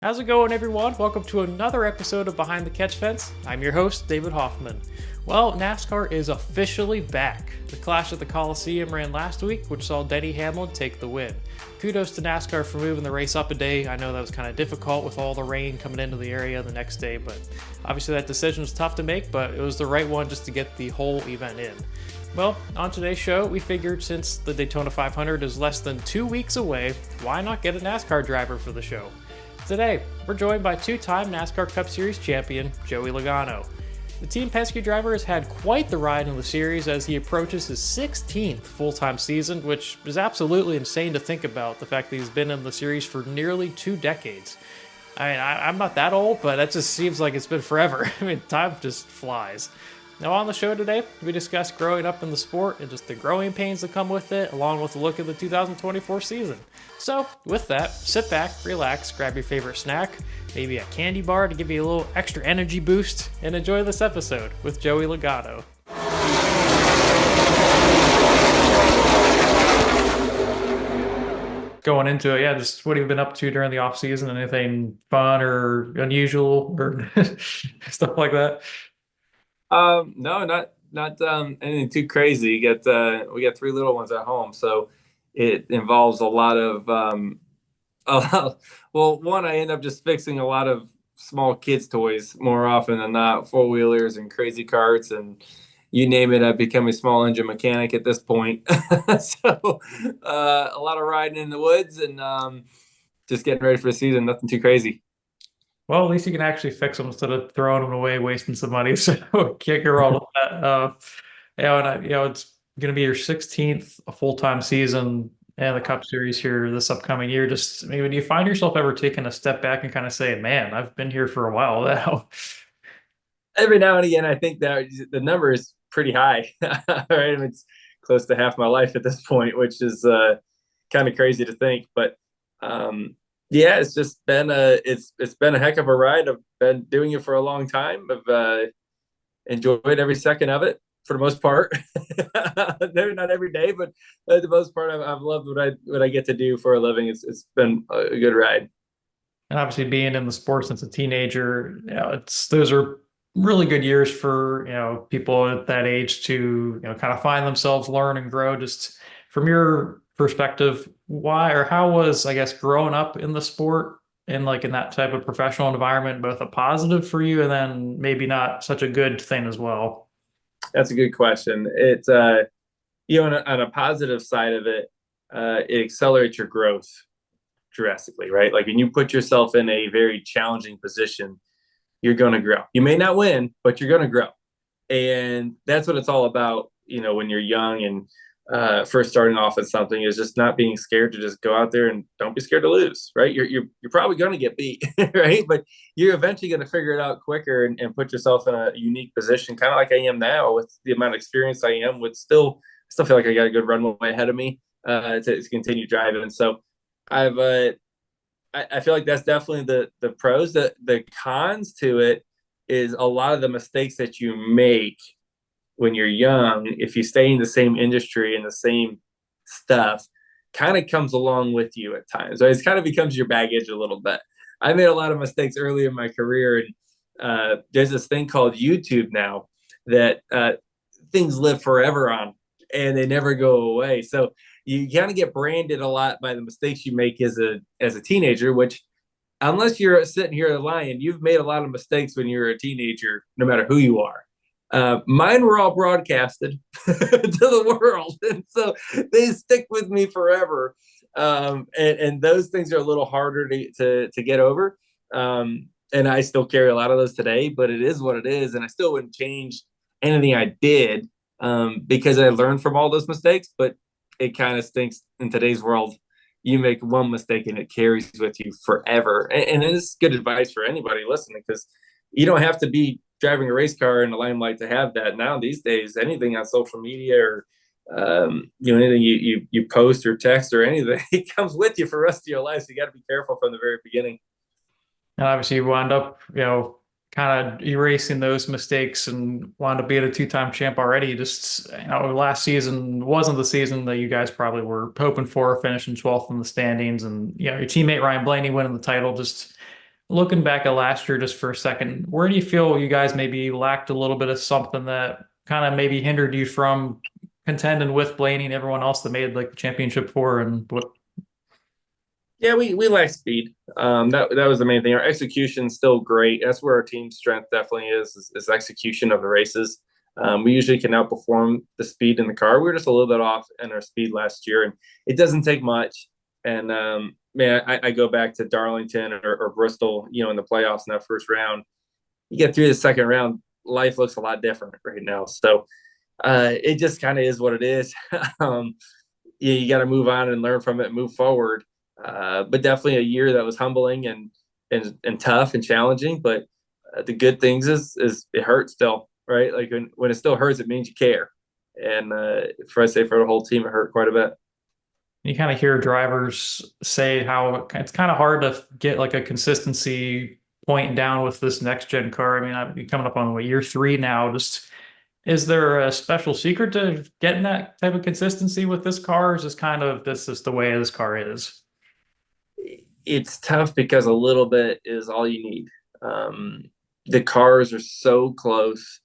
How's it going, everyone? Welcome to another episode of Behind the Catch Fence. I'm your host, David Hoffman. Well, NASCAR is officially back. The Clash at the Coliseum ran last week, which saw Denny Hamlin take the win. Kudos to NASCAR for moving the race up a day. I know that was kind of difficult with all the rain coming into the area the next day, but obviously that decision was tough to make, but it was the right one just to get the whole event in. Well, on today's show, we figured since the Daytona 500 is less than 2 weeks away, why not get a NASCAR driver for the show? Today, we're joined by two-time NASCAR Cup Series champion, Joey Logano. The Team Penske driver has had quite the ride in the series as he approaches his 16th full-time season, which is absolutely insane to think about, the fact that he's been in the series for nearly 2 decades. I'm not that old, but that just seems like it's been forever. Time just flies. Now on the show today, we discuss growing up in the sport and just the growing pains that come with it, along with a look at the 2024 season. So, with that, sit back, relax, grab your favorite snack, maybe a candy bar to give you a little extra energy boost, and enjoy this episode with Joey Logano. Going into it, just what have you been up to during the off season? Anything fun or unusual or stuff like that? No, not anything too crazy. We got 3 little ones at home, so it involves a lot of well, one, I end up just fixing a lot of small kids' toys more often than not, 4-wheelers and crazy carts and you name it. I've become a small engine mechanic at this point. So a lot of riding in the woods and just getting ready for the season. Nothing too crazy. Well, at least you can actually fix them instead of throwing them away, wasting some money. So can't get wrong with that. It's going to be your 16th full-time season and the Cup Series here this upcoming year. Just maybe do you find yourself ever taking a step back and kind of saying, "Man, I've been here for a while now." Every now and again, I think that the number is pretty high. Right, it's close to half my life at this point, which is kind of crazy to think. But yeah, it's just been it's been a heck of a ride. I've been doing it for a long time. I've enjoyed every second of it for the most part. Maybe not every day, but for the most part, I've loved what I get to do for a living. It's been a good ride. And obviously, being in the sport since a teenager, it's those are really good years for people at that age to kind of find themselves, learn and grow. Just from your perspective, why or how was, I guess, growing up in the sport and like in that type of professional environment both a positive for you and then maybe not such a good thing as well? That's a good question. It's on a positive side of it, it accelerates your growth drastically, right? Like when you put yourself in a very challenging position, you're going to grow. You may not win, but you're going to grow. And that's what it's all about, when you're young and first starting off at something, is just not being scared to just go out there and don't be scared to lose, right? You're probably going to get beat, right? But you're eventually going to figure it out quicker and put yourself in a unique position, kind of like I am now with the amount of experience I am with still feel like I got a good runway ahead of me to continue driving. And so I've I feel like that's definitely the pros. The cons to it is a lot of the mistakes that you make when you're young, if you stay in the same industry and the same stuff, kind of comes along with you at times. Right? It kind of becomes your baggage a little bit. I made a lot of mistakes early in my career, and there's this thing called YouTube now that things live forever on, and they never go away. So you kind of get branded a lot by the mistakes you make as a teenager, which, unless you're sitting here lying, you've made a lot of mistakes when you're a teenager, no matter who you are. Mine were all broadcasted to the world, and so they stick with me forever. And those things are a little harder to get over. And I still carry a lot of those today, but it is what it is, and I still wouldn't change anything I did because I learned from all those mistakes. But it kind of stinks in today's world. You make one mistake and it carries with you forever. And it is good advice for anybody listening, because you don't have to be driving a race car in the limelight to have that. Now these days, anything on social media or anything you post or text or anything, it comes with you for the rest of your life. So you got to be careful from the very beginning. And obviously, you wound up, kind of erasing those mistakes and wound up being a two-time champ already. Just, last season wasn't the season that you guys probably were hoping for, finishing 12th in the standings. And, your teammate Ryan Blaney winning the title just looking back at last year just for a second, where do you feel you guys maybe lacked a little bit of something that kind of maybe hindered you from contending with Blaney and everyone else that made like the championship four and what? Yeah, we lack speed. That was the main thing. Our execution's still great. That's where our team's strength definitely is execution of the races. We usually can outperform the speed in the car. We were just a little bit off in our speed last year, and it doesn't take much. And man, I go back to Darlington or Bristol, in the playoffs in that first round. You get through the second round, life looks a lot different right now. So it just kind of is what it is. You got to move on and learn from it and move forward. But definitely a year that was humbling and tough and challenging. But the good things is it hurts still, right? Like when it still hurts, it means you care. And for the whole team, it hurt quite a bit. You kind of hear drivers say how it's kind of hard to get like a consistency point down with this next gen car. I mean, I'm coming up on year three now. Just is there a special secret to getting that type of consistency with this car? Or is this is the way this car is? It's tough because a little bit is all you need. The cars are so close,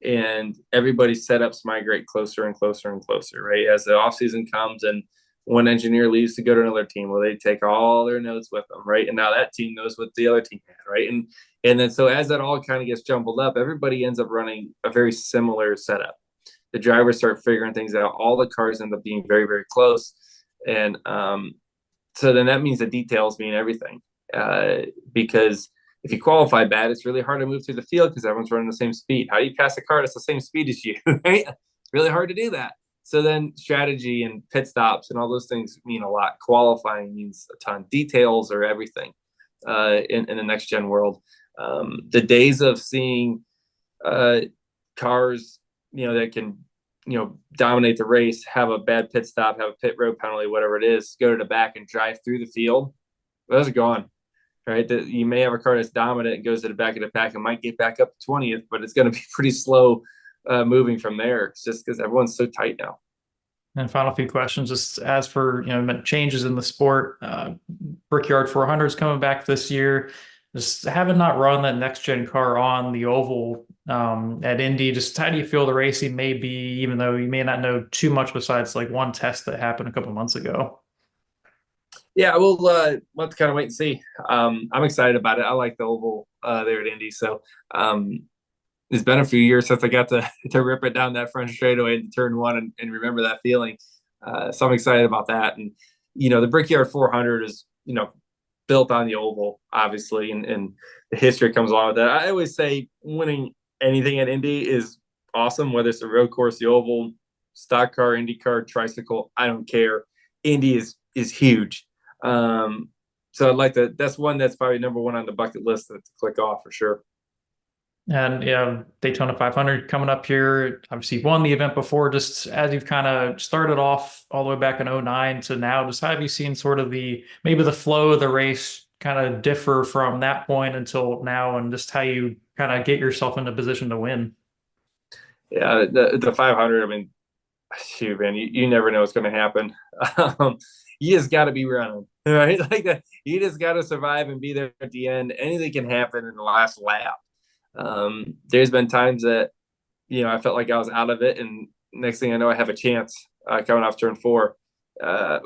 and everybody's setups migrate closer and closer and closer, right? As the off season comes and one engineer leaves to go to another team, well, they take all their notes with them, right? And now that team knows what the other team had, right? And then so as that all kind of gets jumbled up, everybody ends up running a very similar setup. The drivers start figuring things out. All the cars end up being very, very close. And so then that means the details mean everything. Because if you qualify bad, it's really hard to move through the field because everyone's running the same speed. How do you pass a car that's the same speed as you, right? Really hard to do that. So then strategy and pit stops and all those things mean a lot. Qualifying means a ton. Details are everything in the next gen world. The days of seeing cars, that can, dominate the race, have a bad pit stop, have a pit road penalty, whatever it is, go to the back and drive through the field, those are gone, right? You may have a car that's dominant and goes to the back of the pack and might get back up to 20th, but it's going to be pretty slow moving from there. It's just because everyone's so tight now. And final few questions, just as for changes in the sport, Brickyard 400 is coming back this year. Just having not run that next gen car on the oval at Indy, just how do you feel the racing may be, even though you may not know too much besides like one test that happened a couple months ago? Yeah, we'll have to kind of wait and see. I'm excited about it. I like the oval there at Indy. So it's been a few years since I got to rip it down that front straightaway into turn one and remember that feeling. So I'm excited about that. And, the Brickyard 400 is, built on the oval, obviously, and the history comes along with that. I always say winning anything at Indy is awesome, whether it's a road course, the oval, stock car, Indy car, tricycle, I don't care. Indy is huge. So I'd like to, that's one that's probably number one on the bucket list to click off for sure. And Daytona 500 coming up here. Obviously, you won the event before. Just as you've kind of started off all the way back in 09 to now, just how have you seen sort of maybe the flow of the race kind of differ from that point until now, and just how you kind of get yourself in a position to win? Yeah, the 500. I mean, shoot, man, you never know what's going to happen. You just got to be running, right? Like that. You just got to survive and be there at the end. Anything can happen in the last lap. There's been times that I felt like I was out of it, and next thing I know I have a chance coming off turn four.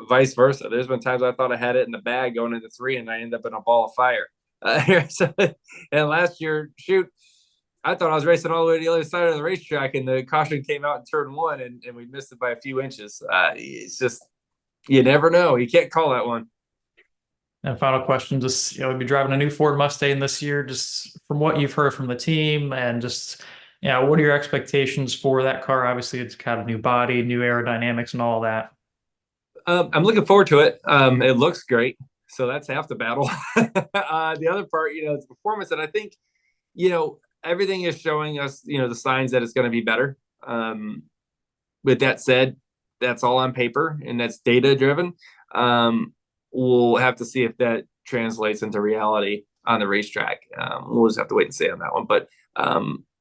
Vice versa, there's been times I thought I had it in the bag going into three and I end up in a ball of fire. And last year, shoot, I thought I was racing all the way to the other side of the racetrack and the caution came out in turn one and we missed it by a few inches. It's just, you never know, you can't call that one. And final question, just, you'll be driving a new Ford Mustang this year, just from what you've heard from the team and just, what are your expectations for that car? Obviously, it's got a new body, new aerodynamics and all that. I'm looking forward to it. It looks great. So that's half the battle. The other part, it's performance. And I think, everything is showing us, the signs that it's going to be better. With that said, that's all on paper and that's data driven. We'll have to see if that translates into reality on the racetrack. We'll just have to wait and see on that one. But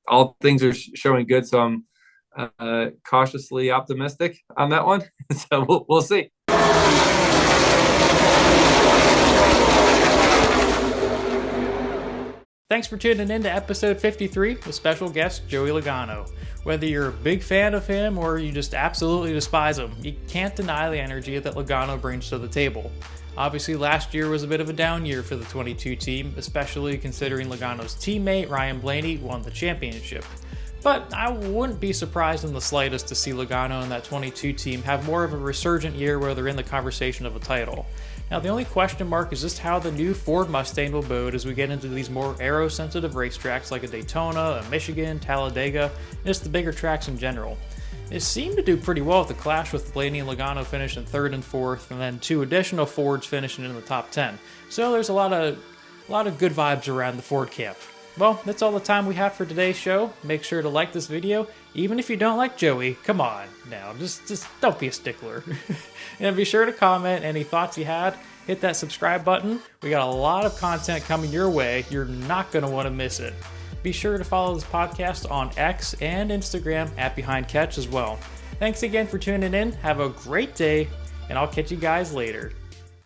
all things are showing good, so I'm cautiously optimistic on that one. So we'll see. Thanks for tuning in to episode 53 with special guest Joey Logano. Whether you're a big fan of him or you just absolutely despise him, you can't deny the energy that Logano brings to the table. Obviously, last year was a bit of a down year for the 22 team, especially considering Logano's teammate Ryan Blaney won the championship. But I wouldn't be surprised in the slightest to see Logano and that 22 team have more of a resurgent year where they're in the conversation of a title. Now, the only question mark is just how the new Ford Mustang will bode as we get into these more aero-sensitive racetracks like a Daytona, a Michigan, Talladega, and just the bigger tracks in general. It seemed to do pretty well at the Clash with Blaney and Logano finishing 3rd and 4th, and then 2 additional Fords finishing in the top 10. So there's a lot of good vibes around the Ford camp. Well, that's all the time we have for today's show. Make sure to like this video, even if you don't like Joey. Come on, now, just don't be a stickler. And be sure to comment any thoughts you had. Hit that subscribe button. We got a lot of content coming your way. You're not going to want to miss it. Be sure to follow this podcast on X and Instagram at Behind Catch as well. Thanks again for tuning in. Have a great day, and I'll catch you guys later.